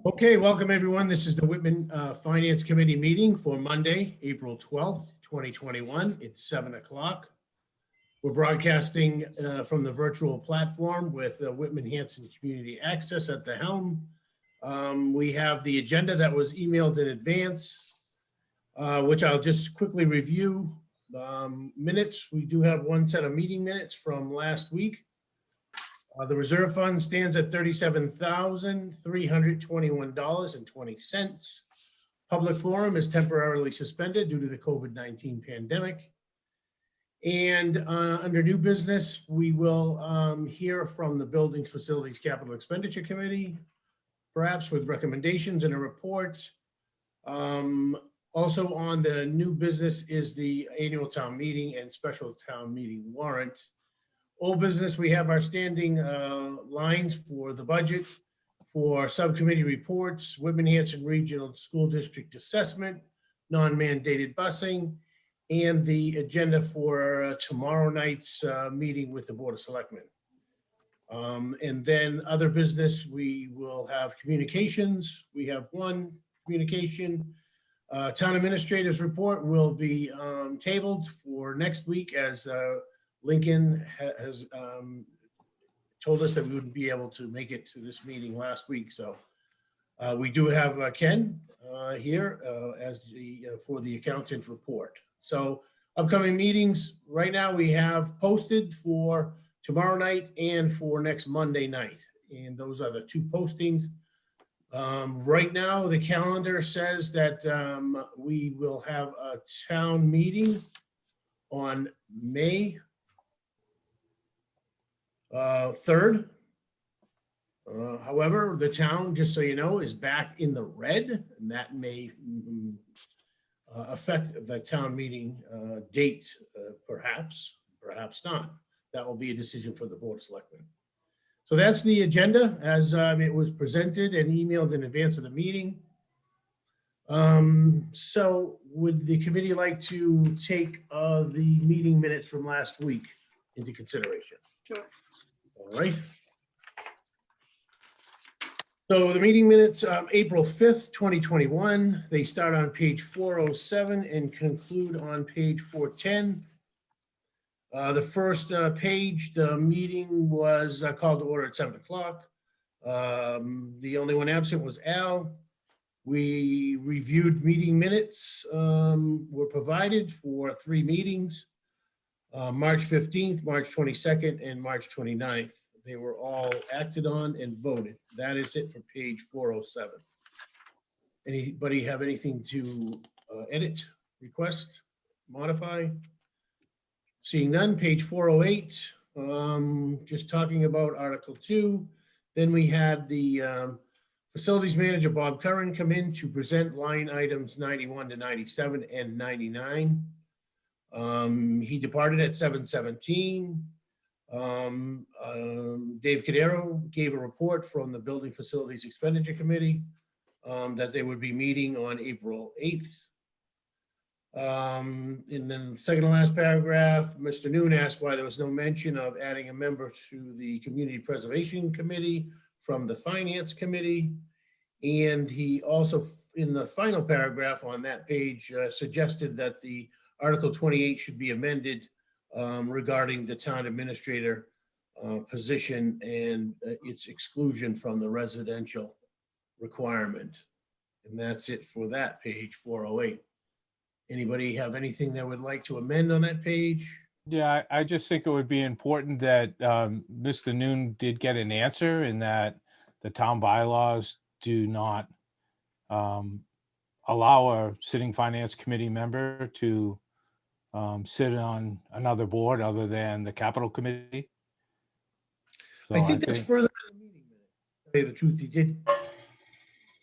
Okay, welcome everyone. This is the Whitman Finance Committee meeting for Monday, April 12th, 2021. It's 7 o'clock. We're broadcasting from the virtual platform with Whitman Hanson Community Access at the helm. We have the agenda that was emailed in advance, which I'll just quickly review. Minutes, we do have one set of meeting minutes from last week. The reserve fund stands at $37,321.20. Public forum is temporarily suspended due to the COVID-19 pandemic. And under new business, we will hear from the Buildings, Facilities, Capital Expenditure Committee, perhaps with recommendations and a report. Also on the new business is the annual town meeting and special town meeting warrant. Old business, we have our standing lines for the budget, for subcommittee reports, Whitman Hanson Regional School District Assessment, non-mandated busing, and the agenda for tomorrow night's meeting with the Board of Selectmen. And then other business, we will have communications. We have one communication. Town Administrator's report will be tabled for next week as Lincoln has told us that we wouldn't be able to make it to this meeting last week. So we do have Ken here as for the accountant report. So upcoming meetings, right now we have posted for tomorrow night and for next Monday night. And those are the two postings. Right now, the calendar says that we will have a town meeting on May 3rd. However, the town, just so you know, is back in the red, and that may affect the town meeting date, perhaps not. That will be a decision for the Board of Selectmen. So that's the agenda as it was presented and emailed in advance of the meeting. So would the committee like to take the meeting minutes from last week into consideration? Sure. All right. So the meeting minutes, April 5th, 2021, they start on page 407 and conclude on page 410. The first page, the meeting was called to order at 7 o'clock. The only one absent was Al. We reviewed meeting minutes, were provided for 3 meetings. March 15th, March 22nd, and March 29th. They were all acted on and voted. That is it for page 407. Anybody have anything to edit, request, modify? Seeing none, page 408, just talking about Article 2. Then we had the facilities manager, Bob Curran, come in to present line items 91 to 97 and 99. He departed at 7:17. Dave Cadero gave a report from the Building Facilities Expenditure Committee that they would be meeting on April 8th. And then the second to last paragraph, Mr. Noon asked why there was no mention of adding a member to the Community Preservation Committee from the Finance Committee. And he also, in the final paragraph on that page, suggested that the Article 28 should be amended regarding the town administrator position and its exclusion from the residential requirement. And that's it for that page 408. Anybody have anything that would like to amend on that page? Yeah, I just think it would be important that Mr. Noon did get an answer in that the town bylaws do not allow a sitting finance committee member to sit on another board other than the capital committee. So I think that's further in the meeting minutes. To tell you the truth, he did.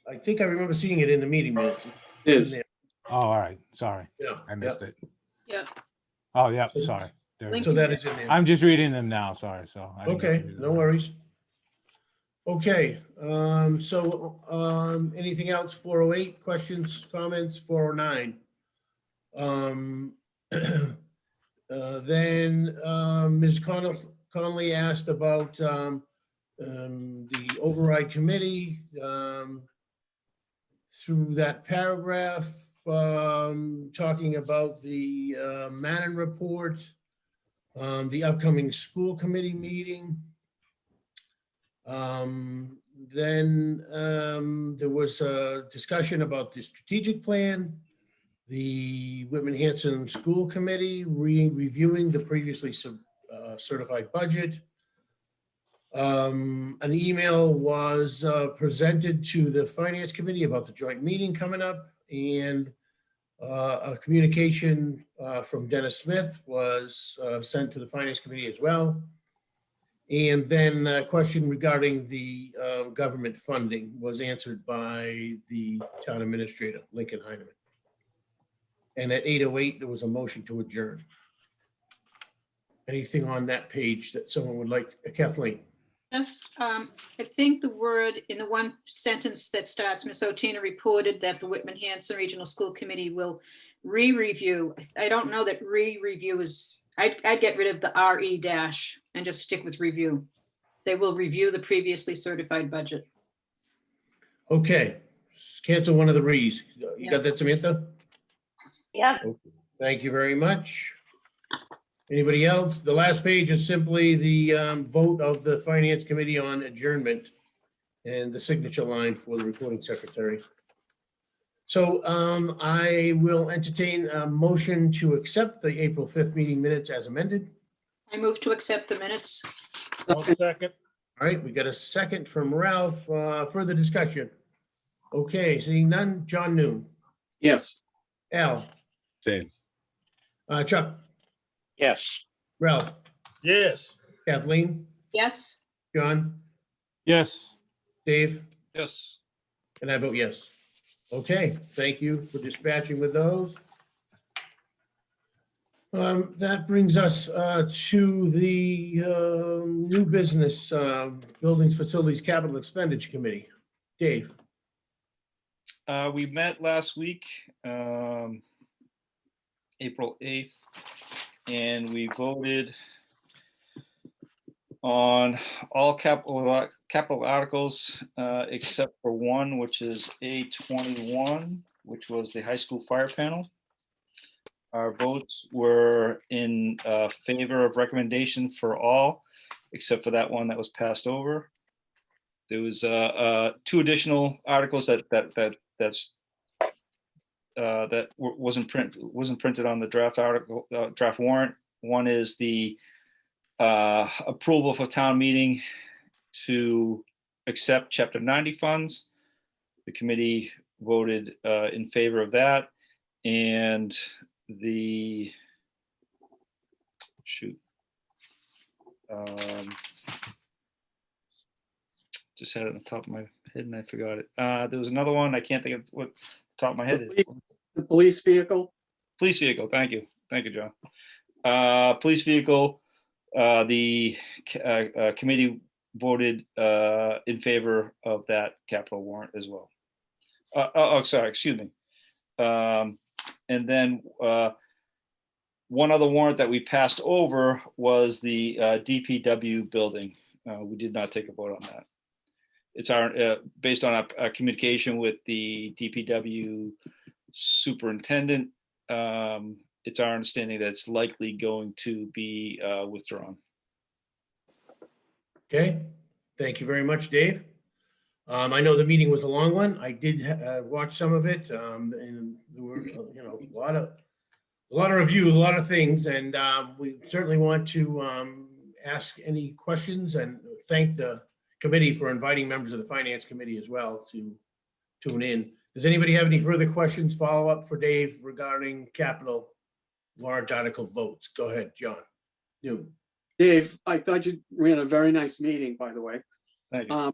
I think I remember seeing it in the meeting minutes. It is. Oh, all right. Sorry, Yeah. I missed it. Yeah. Oh, yeah. Sorry. There it Link- is. So that is in there. I'm just reading them now. Sorry. So I didn't get to Okay, read them no now. worries. Okay, so anything else? 408, questions, comments, 409. Then Ms. Connolly asked about the override committee. through that paragraph, talking about the Mannon report, the upcoming school committee meeting. Then there was a discussion about the strategic plan, the Whitman Hanson School Committee reviewing the previously certified budget. An email was presented to the Finance Committee about the joint meeting coming up, and a communication from Dennis Smith was sent to the Finance Committee as well. And then a question regarding the government funding was answered by the town administrator, Lincoln Heineman. And at 8:08, there was a motion to adjourn. Anything on that page that someone would like? Kathleen? Just, I think the word in the one sentence that starts, Ms. Otina reported that the Whitman Hanson Regional School Committee will re-review. I don't know that re-review is, I'd get rid of the RE dash and just stick with review. They will review the previously certified budget. Okay, cancel one of the re's. You got that, Samantha? Yeah. Okay. Thank you very much. Anybody else? The last page is simply the vote of the Finance Committee on adjournment and the signature line for the recording secretary. So I will entertain a motion to accept the April 5th meeting minutes as amended. I move to accept the minutes. I'll second. All right, we got a second from Ralph. Further discussion? Okay, seeing none. John Noon. Yes. Al. Same. Chuck. Yes. Ralph. Yes. Kathleen. Yes, John. Yes. Dave. Yes. And I vote yes. Okay, thank you for dispatching with those. That brings us to the new business Buildings, Facilities, Capital Expenditure Committee. Dave. We met last week, April 8th, and we voted on all capital articles except for one, which is A21, which was the high school fire panel. Our votes were in favor of recommendation for all, except for that one that was passed over. There was two additional articles that wasn't printed on the draft warrant. One is the approval for town meeting to accept Chapter 90 funds. The committee voted in favor of that, and the just had it on the top of my head and I forgot it. There was another one. I can't think of what the top of my head is. The police vehicle? Police vehicle. Thank you. Thank you, John. Police vehicle. The committee voted in favor of that capital warrant as well. Sorry, excuse me. And then one other warrant that we passed over was the DPW building. We did not take a vote on that. It's our based on our communication with the DPW superintendent. It's our understanding that it's likely going to be withdrawn. Okay, thank you very much, Dave. I know the meeting was a long one. I did watch some of it, and there were, a lot of reviews, a lot of things, and we certainly want to ask any questions and thank the committee for inviting members of the Finance Committee as well to tune in. Does anybody have any further questions, follow up for Dave regarding capital warrant article votes? Go ahead, John Noon. Dave, I thought you ran a very nice meeting, by the way. Thank you.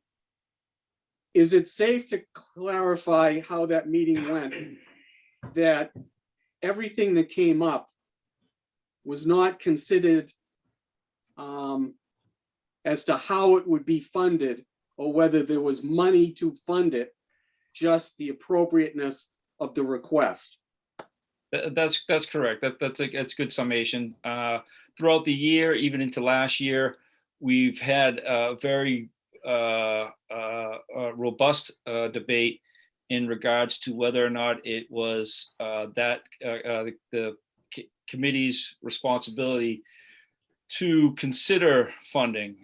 Is it safe to clarify how that meeting went? That everything that came up was not considered as to how it would be funded or whether there was money to fund it, just the appropriateness of the request? That's correct. That's good summation. Throughout the year, even into last year, we've had a very robust debate in regards to whether or not it was the committee's responsibility to consider funding.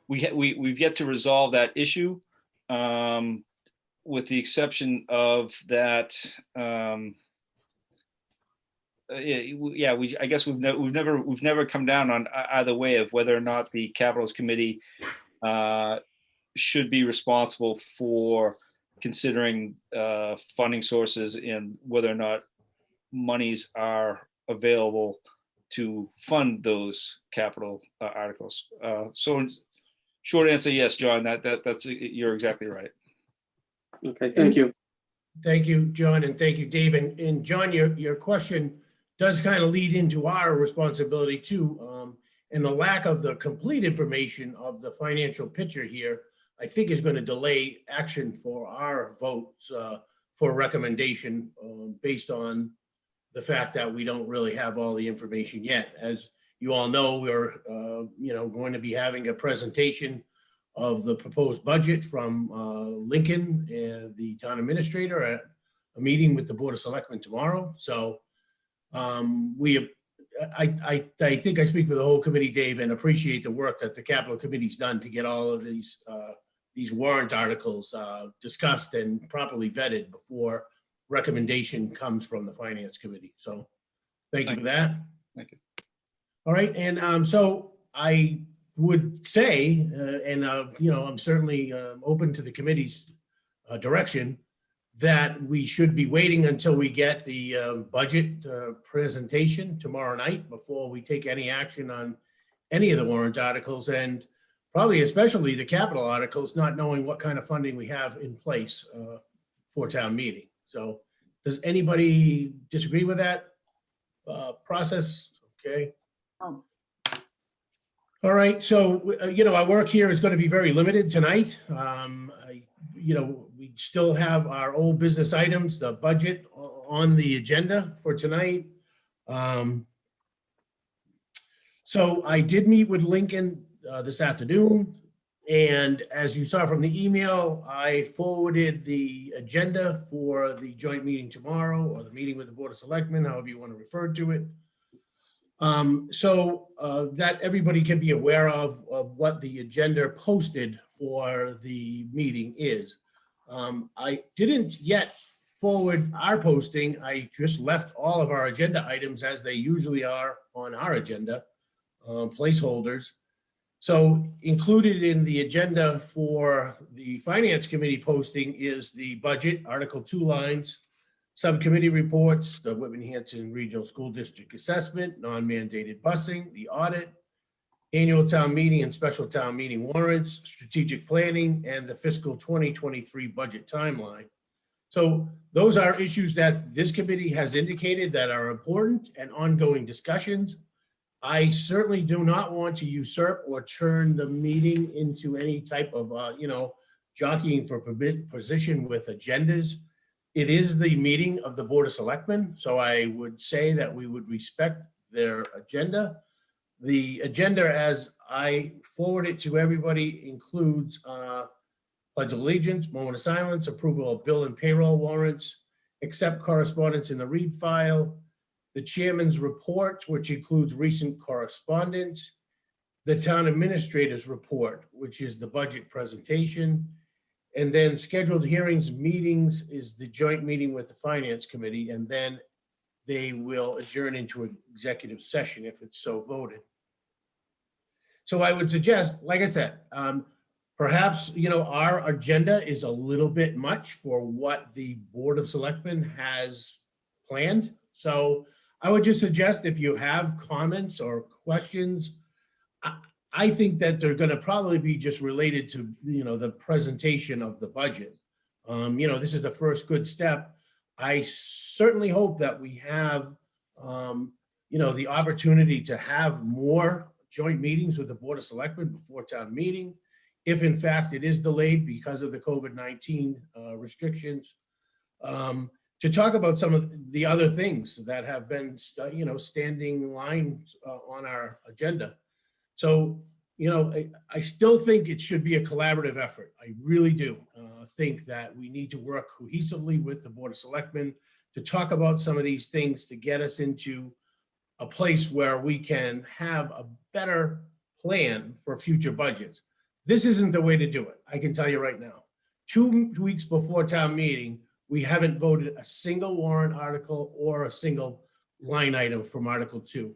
We've yet to resolve that issue, with the exception of that. I guess we've never come down on either way of whether or not the Capitals Committee should be responsible for considering funding sources and whether or not monies are available to fund those capital articles. So short answer, yes, John, that's you're exactly right. Okay, thank you. Thank you, John, and thank you, Dave. And John, your question does kind of lead into our responsibility too. And the lack of the complete information of the financial picture here, I think, is going to delay action for our votes for recommendation based on the fact that we don't really have all the information yet. As you all know, we're going to be having a presentation of the proposed budget from Lincoln, the town administrator, at a meeting with the Board of Selectmen tomorrow. So I think I speak for the whole committee, Dave, and appreciate the work that the Capital Committee's done to get all of these warrant articles discussed and properly vetted before recommendation comes from the Finance Committee. So thank you for that. Thank you. All right, and so I would say, I'm certainly open to the committee's direction, that we should be waiting until we get the budget presentation tomorrow night before we take any action on any of the warrant articles, and probably especially the capital articles, not knowing what kind of funding we have in place for town meeting. So does anybody disagree with that process? Okay. Oh. All right, so, our work here is going to be very limited tonight. We still have our old business items, the budget on the agenda for tonight. So I did meet with Lincoln this afternoon, and as you saw from the email, I forwarded the agenda for the joint meeting tomorrow, or the meeting with the Board of Selectmen, however you want to refer to it. So that everybody can be aware of what the agenda posted for the meeting is. I didn't yet forward our posting. I just left all of our agenda items as they usually are on our agenda, placeholders. So included in the agenda for the Finance Committee posting is the budget, Article 2 lines, subcommittee reports, the Whitman-Hanson Regional School District assessment, non-mandated busing, the audit, annual town meeting and special town meeting warrants, strategic planning, and the fiscal 2023 budget timeline. So those are issues that this committee has indicated that are important and ongoing discussions. I certainly do not want to usurp or turn the meeting into any type of, jockeying for position with agendas. It is the meeting of the Board of Selectmen, so I would say that we would respect their agenda. The agenda, as I forward it to everybody, includes Pledge of Allegiance, moment of silence, approval of bill and payroll warrants, accept correspondence in the read file, the chairman's report, which includes recent correspondence, the town administrator's report, which is the budget presentation, and then scheduled hearings and meetings is the joint meeting with the Finance Committee, and then they will adjourn into an executive session if it's so voted. So I would suggest, like I said, perhaps, our agenda is a little bit much for what the Board of Selectmen has planned. So I would just suggest, if you have comments or questions, I think that they're going to probably be just related to, the presentation of the budget. This is the first good step. I certainly hope that we have, the opportunity to have more joint meetings with the Board of Selectmen before town meeting, if in fact it is delayed because of the COVID-19 restrictions, to talk about some of the other things that have been, standing lines on our agenda. So I still think it should be a collaborative effort. I really do think that we need to work cohesively with the Board of Selectmen to talk about some of these things to get us into a place where we can have a better plan for future budgets. This isn't the way to do it. I can tell you right now. 2 weeks before town meeting, we haven't voted a single warrant article or a single line item from Article 2.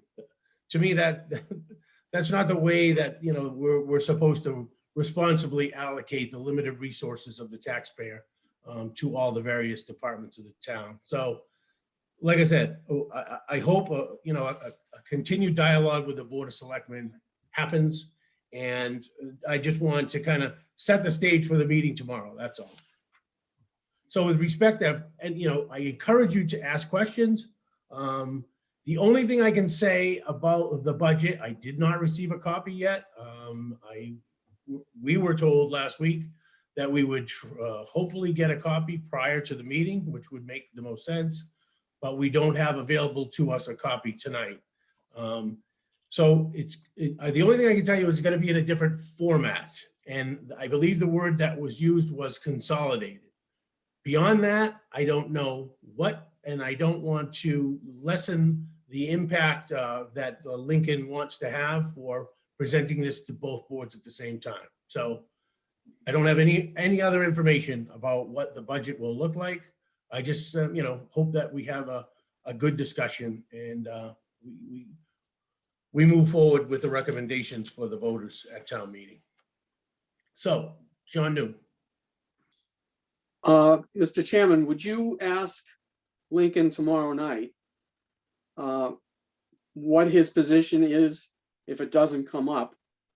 To me, that's not the way that, we're supposed to responsibly allocate the limited resources of the taxpayer to all the various departments of the town. So, like I said, I hope, a continued dialogue with the Board of Selectmen happens. And I just want to kind of set the stage for the meeting tomorrow. That's all. So with respect to, I encourage you to ask questions. The only thing I can say about the budget, I did not receive a copy yet. We were told last week that we would hopefully get a copy prior to the meeting, which would make the most sense, but we don't have available to us a copy tonight. So the only thing I can tell you is it's going to be in a different format. And I believe the word that was used was consolidated. Beyond that, I don't know what, and I don't want to lessen the impact that Lincoln wants to have for presenting this to both boards at the same time. So I don't have any other information about what the budget will look like. I just, hope that we have a good discussion and we move forward with the recommendations for the voters at town meeting. So, John New. Mr. Chairman, would you ask Lincoln tomorrow night what his position is if it doesn't come up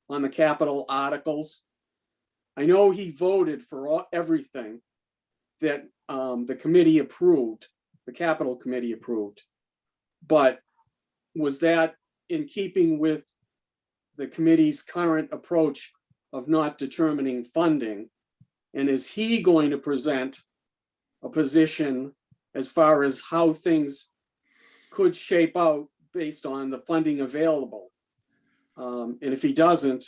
on the capital articles? I know he voted for everything that the committee approved, the capital committee approved, but was that in keeping with the committee's current approach of not determining funding? And is he going to present a position as far as how things could shape out based on the funding available? And if he doesn't,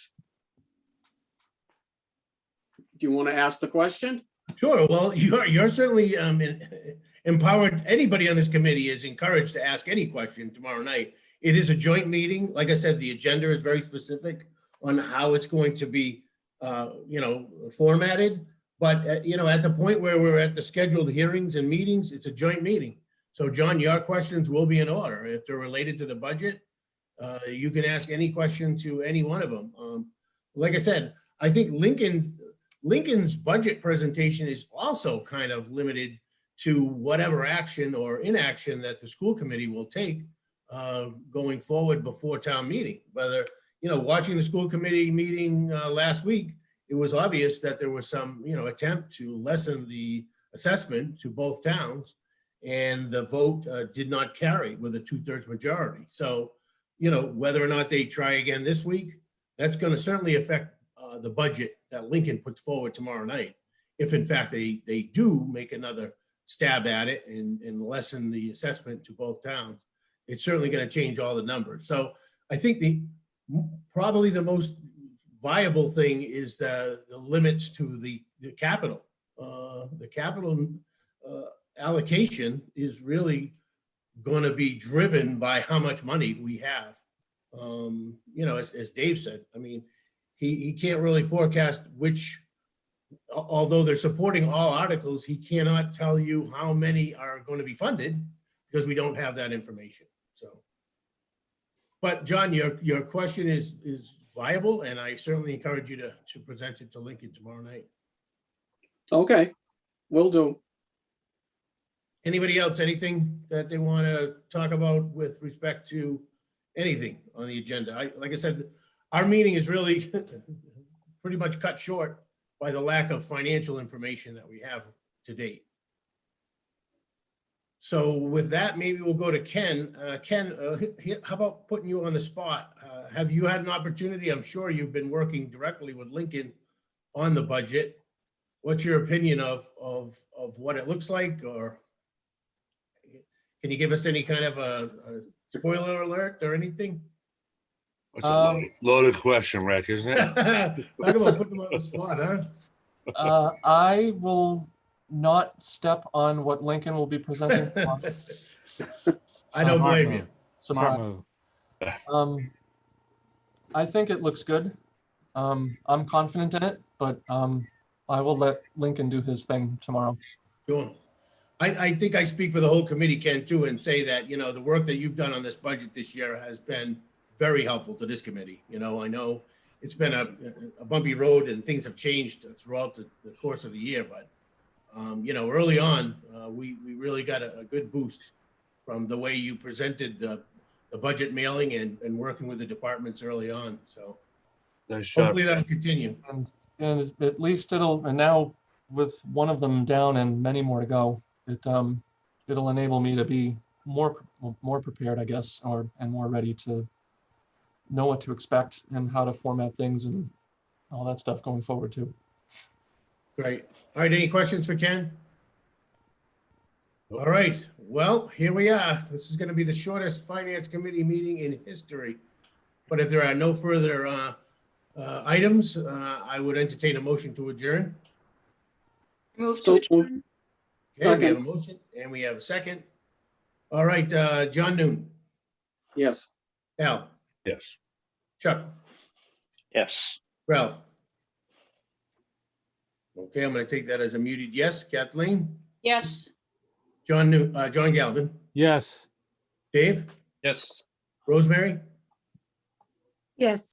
do you want to ask the question? Sure. Well, you're certainly empowered. Anybody on this committee is encouraged to ask any question tomorrow night. It is a joint meeting. Like I said, the agenda is very specific on how it's going to be, formatted. But, at the point where we're at the scheduled hearings and meetings, it's a joint meeting. So, John, your questions will be in order. If they're related to the budget, you can ask any question to any one of them. Like I said, I think Lincoln's budget presentation is also kind of limited to whatever action or inaction that the school committee will take going forward before town meeting. Whether, watching the school committee meeting last week, it was obvious that there was some, attempt to lessen the assessment to both towns, and the vote did not carry with a 2/3 majority. So, whether or not they try again this week, that's going to certainly affect the budget that Lincoln puts forward tomorrow night. If in fact they do make another stab at it and lessen the assessment to both towns, it's certainly going to change all the numbers. So I think probably the most viable thing is the limits to the capital. The capital allocation is really going to be driven by how much money we have. As Dave said, I mean, he can't really forecast although they're supporting all articles, he cannot tell you how many are going to be funded because we don't have that information. So, but John, your question is viable, and I certainly encourage you to present it to Lincoln tomorrow night. Okay, will do. Anybody else, anything that they want to talk about with respect to anything on the agenda? Like I said, our meeting is really pretty much cut short by the lack of financial information that we have to date. So with that, maybe we'll go to Ken. Ken, how about putting you on the spot? Have you had an opportunity? I'm sure you've been working directly with Lincoln on the budget. What's your opinion of what it looks like, or can you give us any kind of a spoiler alert or anything? That's a loaded question, Rick, isn't it? Talk about putting them on the spot, huh? I will not step on what Lincoln will be presenting tomorrow. I don't Smart blame you. move. Smart Surprise. move. I think it looks good. I'm confident in it, but I will let Lincoln do his thing tomorrow. Sure. I think I speak for the whole committee, Ken, too, and say that, you know, the work that you've done on this budget this year has been very helpful to this committee. You know, I know it's been a bumpy road and things have changed throughout the course of the year, but, you know, early on, we really got a good boost from the way you presented the budget mailing and working with the departments early on. So Nice job. hopefully that'll continue. And at least and now with one of them down and many more to go, it'll enable me to be more prepared, I guess, and more ready to know what to expect and how to format things and all that stuff going forward too. Great. All right, any questions for Ken? All right, well, here we are. This is going to be the shortest finance committee meeting in history. But if there are no further items, I would entertain a motion to adjourn. Move to So moved. adjourn. Okay, we have a Second. motion and we have a second. All right, John Noon, Yes. Al, Yes. Chuck, Yes. Ralph. Okay, I'm going to take that as a muted yes. Kathleen, Yes. John Galvin, Yes. Dave, Yes. Rosemary, Yes.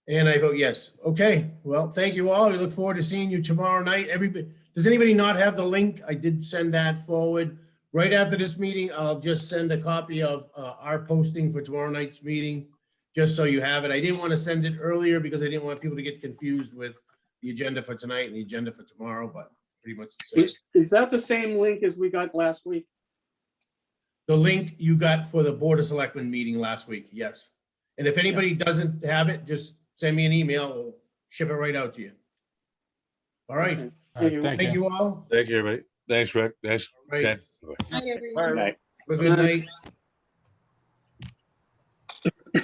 and I vote yes. Okay, well, thank you all. We look forward to seeing you tomorrow night. Everybody, does anybody not have the link? I did send that forward. Right after this meeting, I'll just send a copy of our posting for tomorrow night's meeting, just so you have it. I didn't want to send it earlier because I didn't want people to get confused with the agenda for tonight and the agenda for tomorrow, but pretty much the same. Is that the same link as we got last week? The link you got for the Board of Selectmen meeting last week, yes. And if anybody doesn't have it, just send me an email. We'll ship it right out to you. All right. Okay. All right, Thank Thank you all. Thank you, everybody. Thanks, Rick. Thanks, Right. Ken. Night, everyone. Night. Have a good night.